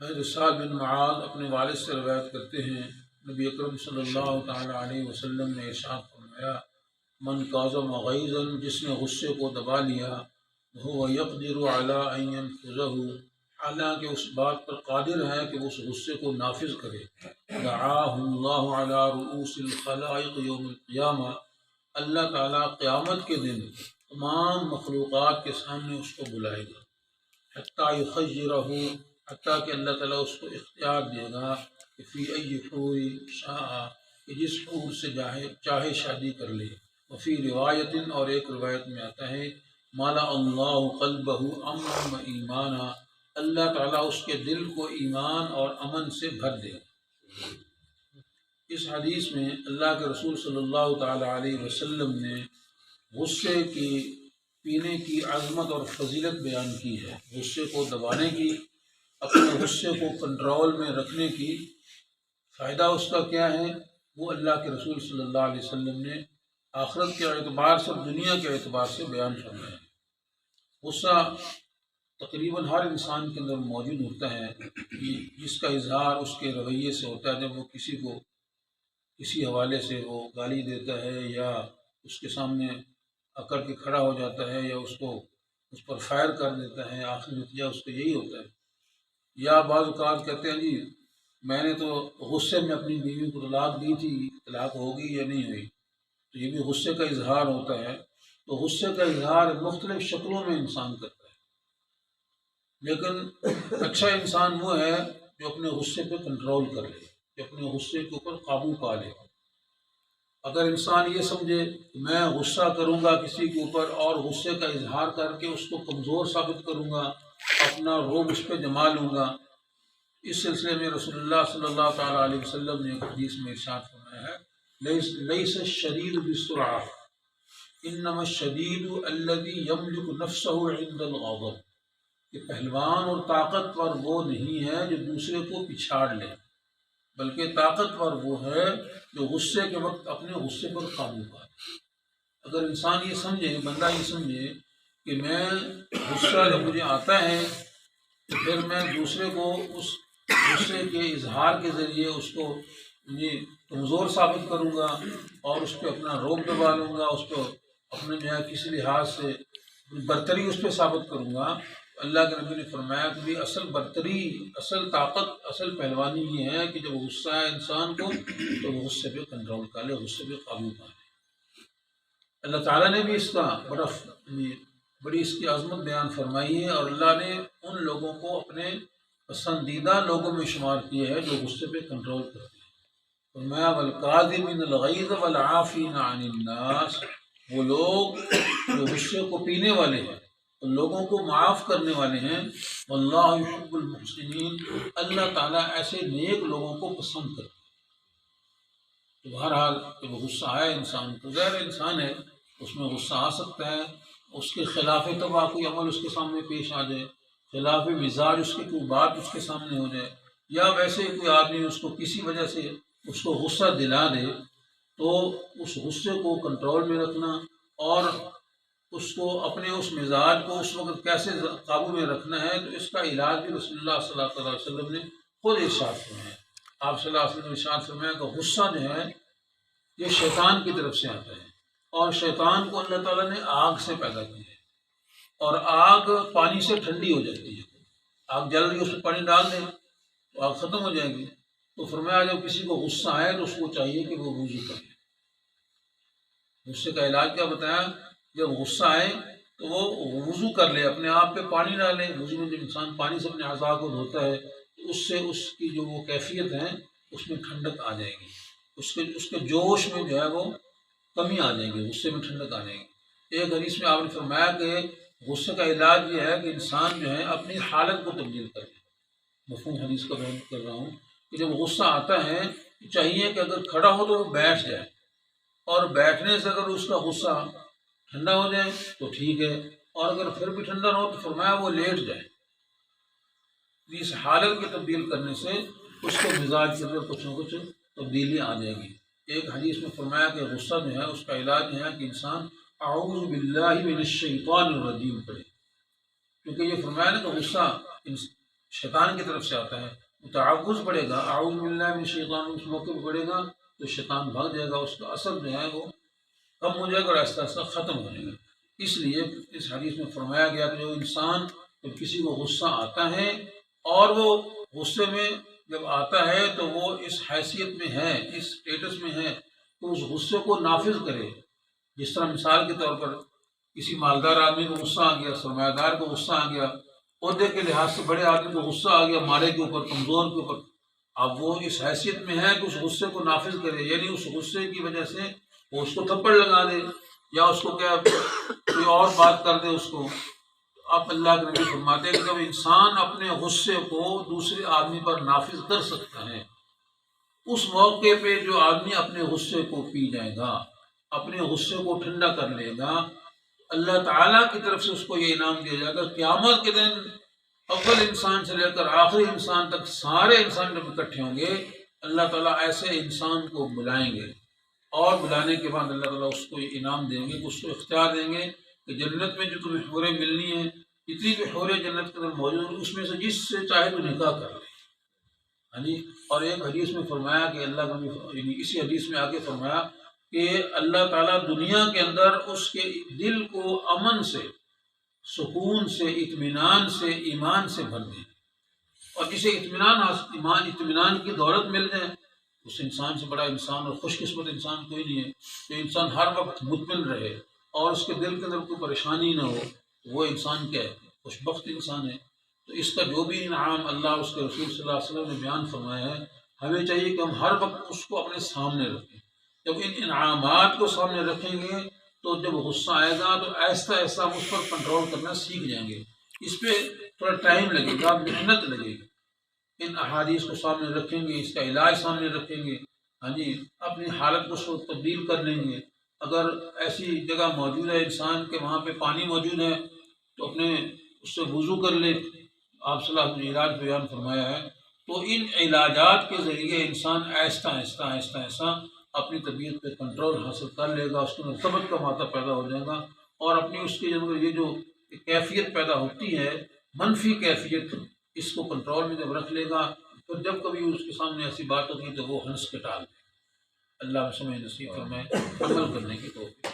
حضرت سعد بن معاذ اپنے والد سے روایت کرتے ہیں، نبی اکرم صلی اللہ تعالیٰ علیہ وسلم نے ارشاد فرمایا، من کاظم غیظا، جس نے غصے کو دبا لیا، وہ یقدر علی ان ینفذہ، حالانکہ اس بات پر قادر ہے کہ وہ اس غصے کو نافذ کرے، دعاہ اللہ علی رؤوس الخلائق یوم القیامہ، اللہ تعالیٰ قیامت کے دن تمام مخلوقات کے سامنے اس کو بلائے گا، حتیٰ یخیرہ، حتیٰ کہ اللہ تعالیٰ اس کو اختیار دے گا کہ فی ای حور شاء، کہ جس حور سے چاہے شادی کر لے، وفی روایت، اور ایک روایت میں آتا ہے، مالا اللہ قلبہ امنا و ایمانا، اللہ تعالیٰ اس کے دل کو ایمان اور امن سے بھر دے گا۔ اس حدیث میں اللہ کے رسول صلی اللہ تعالیٰ علیہ وسلم نے غصے کی پینے کی عظمت اور فضیلت بیان کی ہے، غصے کو دبانے کی، اپنے غصے کو کنٹرول میں رکھنے کی فائدہ اس کا کیا ہے، وہ اللہ کے رسول صلی اللہ علیہ وسلم نے آخرت کے اعتبار سے اور دنیا کے اعتبار سے بیان فرمایا ہے۔ غصہ تقریباً ہر انسان کے اندر موجود ہوتا ہے، جس کا اظہار اس کے رویے سے ہوتا ہے، جب وہ کسی کو کسی حوالے سے وہ گالی دیتا ہے یا اس کے سامنے آ کر کے کھڑا ہو جاتا ہے یا اس پر فائر کر دیتا ہے، آخری نتیجہ اس کا یہی ہوتا ہے۔ یا بعض اوقات کہتے ہیں جی میں نے تو غصے میں اپنی بیوی کو طلاق دی تھی، طلاق ہوگی یا نہیں ہوئی، تو یہ بھی غصے کا اظہار ہوتا ہے۔ تو غصے کا اظہار مختلف شکلوں میں انسان کرتا ہے، لیکن اچھا انسان وہ ہے جو اپنے غصے پہ کنٹرول کر لے، جو اپنے غصے کے اوپر قابو پا لے۔ اگر انسان یہ سمجھے کہ میں غصہ کروں گا کسی کے اوپر اور غصے کا اظہار کر کے اس کو کمزور ثابت کروں گا، اپنا روب اس پہ جما لوں گا، اس سلسلے میں رسول اللہ صلی اللہ تعالیٰ علیہ وسلم نے ایک حدیث میں ارشاد فرمایا ہے، لیس الشدید بالسرعہ انما الشدید الذی یملک نفسہ عند الغضب، کہ پہلوان اور طاقتور وہ نہیں ہے جو دوسرے کو پچھاڑ لے، بلکہ طاقتور وہ ہے جو غصے کے وقت اپنے غصے پر قابو پائے۔ اگر انسان یہ سمجھے، بندہ یہ سمجھے کہ میں غصہ جب مجھے آتا ہے تو پھر میں دوسرے کو اس غصے کے اظہار کے ذریعے اس کو کمزور ثابت کروں گا اور اس پہ اپنا روب دبا لوں گا، اس کو اپنے جو ہے کسی لحاظ سے برتری اس پہ ثابت کروں گا، اللہ کے نبی نے فرمایا کہ بھی اصل برتری، اصل طاقت، اصل پہلوانی یہ ہے کہ جب غصہ ہے انسان کو تو وہ غصے پہ کنٹرول کر لے، غصے پہ قابو پا لے۔ اللہ تعالیٰ نے بھی اس کا بڑی اس کی عظمت بیان فرمائی ہے، اور اللہ نے ان لوگوں کو اپنے پسندیدہ لوگوں میں شمار کیے ہے جو غصے پہ کنٹرول کرتے ہیں۔ فرمایا والکاظمین الغیظ والعافین عن الناس، وہ لوگ جو غصے کو پینے والے ہیں، ان لوگوں کو معاف کرنے والے ہیں، واللہ یحب المحسنین، اللہ تعالیٰ ایسے نیک لوگوں کو پسند کرتے ہیں۔ تو بہرحال جب غصہ آئے انسان کو، غیر انسان ہے، اس میں غصہ آ سکتا ہے، اس کے خلاف طبع کوئی عمل اس کے سامنے پیش آ جائے، خلاف مزاج اس کی کوئی بات اس کے سامنے ہو جائے، یا ویسے کوئی آدمی اس کو کسی وجہ سے اس کو غصہ دلا دے، تو اس غصے کو کنٹرول میں رکھنا اور اس کو اپنے اس مزاج کو اس وقت کیسے قابو میں رکھنا ہے، تو اس کا علاج بھی رسول اللہ صلی اللہ علیہ وسلم نے خود ارشاد فرمایا۔ آپ صلی اللہ علیہ وسلم نے ارشاد فرمایا کہ غصہ جو ہے یہ شیطان کی طرف سے آتا ہے، اور شیطان کو اللہ تعالیٰ نے آگ سے پیدا کیا ہے، اور آگ پانی سے ٹھنڈی ہو جاتی ہے، آگ جل رہی ہے اس میں پانی ڈال دیں تو آگ ختم ہو جائے گی۔ تو فرمایا جب کسی کو غصہ آئے تو اس کو چاہیے کہ وہ وضو کرے۔ غصے کا علاج کیا بتایا، جب غصہ آئے تو وہ وضو کر لے، اپنے آپ پہ پانی ڈالے۔ وضو میں جب انسان پانی سے اپنے اعضاء کو دھوتا ہے تو اس سے اس کی جو وہ کیفیت ہے اس میں ٹھنڈک آ جائے گی، اس کے جوش میں جو ہے وہ کمی آ جائے گی، غصے میں ٹھنڈک آ جائے گی۔ ایک حدیث میں آپ نے فرمایا کہ غصے کا علاج یہ ہے کہ انسان جو ہے اپنی حالت کو تبدیل کرے۔ مفہوم حدیث کا بیان کر رہا ہوں کہ جب غصہ آتا ہے تو چاہیے کہ اگر کھڑا ہو تو وہ بیٹھ جائے، اور بیٹھنے سے اگر اس کا غصہ ٹھنڈا ہو جائے تو ٹھیک ہے، اور اگر پھر بھی ٹھنڈا نہ ہو تو فرمایا وہ لیٹ جائے۔ اس حالت کے تبدیل کرنے سے اس کے مزاج کے اندر کچھ نہ کچھ تبدیلی آ جائے گی۔ ایک حدیث میں فرمایا کہ غصہ جو ہے اس کا علاج ہے کہ انسان اعوذ باللہ من الشیطان الرجیم پڑھے، کیونکہ یہ فرمایا نا کہ غصہ شیطان کی طرف سے آتا ہے، وہ تعوذ پڑھے گا، اعوذ باللہ من الشیطان، اس موقع پہ پڑھے گا تو شیطان بھاگ جائے گا، اس کا اثر جو ہے وہ کم ہو جائے گا اور آہستہ آہستہ ختم ہو جائے گا۔ اس لیے اس حدیث میں فرمایا گیا کہ جو انسان جب کسی کو غصہ آتا ہے اور وہ غصے میں جب آتا ہے تو وہ اس حیثیت میں ہے، اس اسٹیٹس میں ہے تو اس غصے کو نافذ کرے۔ جس طرح مثال کے طور پر کسی مالدار آدمی کو غصہ آ گیا، سرمایہ دار کو غصہ آ گیا، عہدے کے لحاظ سے بڑے آدمی کو غصہ آ گیا مالے کے اوپر، کمزور کے اوپر، اب وہ اس حیثیت میں ہے کہ اس غصے کو نافذ کرے، یعنی اس غصے کی وجہ سے وہ اس کو تھپڑ لگا دے یا اس کو کیا کوئی اور بات کر دے اس کو۔ اب اللہ کے نبی فرماتے ہیں کہ جب انسان اپنے غصے کو دوسرے آدمی پر نافذ کر سکتا ہے، اس موقع پہ جو آدمی اپنے غصے کو پی جائے گا، اپنے غصے کو ٹھنڈا کر لے گا، اللہ تعالیٰ کی طرف سے اس کو یہ انعام دیا جائے گا۔ قیامت کے دن اول انسان سے لے کر آخری انسان تک سارے انسان جب اکٹھے ہوں گے، اللہ تعالیٰ ایسے انسان کو بلائیں گے اور بلانے کے بعد اللہ تعالیٰ اس کو یہ انعام دیں گے، اس کو اختیار دیں گے کہ جنت میں جو تمہیں حوریں ملنی ہیں، جتنی بھی حوریں جنت کے اندر موجود ہیں، اس میں سے جس سے چاہے تو نکاح کر لے۔ یعنی اور ایک حدیث میں فرمایا کہ اللہ یعنی اسی حدیث میں آگے فرمایا کہ اللہ تعالیٰ دنیا کے اندر اس کے دل کو امن سے، سکون سے، اطمینان سے، ایمان سے بھر دیں، اور جسے اطمینان کی دولت مل جائے، اس انسان سے بڑا انسان اور خوش قسمت انسان کوئی نہیں ہے۔ جو انسان ہر وقت مطمئن رہے اور اس کے دل کے اندر کوئی پریشانی نہ ہو، وہ انسان کیا ہے؟ خوش بخت انسان ہے۔ تو اس کا جو بھی انعام اللہ اس کے رسول صلی اللہ علیہ وسلم نے بیان فرمایا ہے، ہمیں چاہیے کہ ہم ہر وقت اس کو اپنے سامنے رکھیں۔ جب ان انعامات کو سامنے رکھیں گے تو جب غصہ آئے گا تو آہستہ آہستہ ہم اس پر کنٹرول کرنا سیکھ جائیں گے۔ اس پہ تھوڑا ٹائم لگے گا، محنت لگے گی۔ ان احادیث کو سامنے رکھیں گے، اس کا علاج سامنے رکھیں گے، ہاں جی، اپنی حالت کو تبدیل کر لیں گے۔ اگر ایسی جگہ موجود ہے انسان کے وہاں پہ پانی موجود ہے تو اپنے اس سے وضو کر لے، آپ صلی اللہ علیہ وسلم نے علاج بیان فرمایا ہے۔ تو ان علاجات کے ذریعے انسان آہستہ آہستہ آہستہ آہستہ اپنی طبیعت پہ کنٹرول حاصل کر لے گا، اس کے اندر صبر کا مادہ پیدا ہو جائے گا، اور اپنی اس کی یہ جو کیفیت پیدا ہوتی ہے، منفی کیفیت، اس کو کنٹرول میں جب رکھ لے گا تو جب کبھی اس کے سامنے ایسی بات ہوتی ہے تو وہ ہنس کے ٹال دے۔ اللہ ہمیں سمجھ نصیب فرمائے، عمل کرنے کی توفیق۔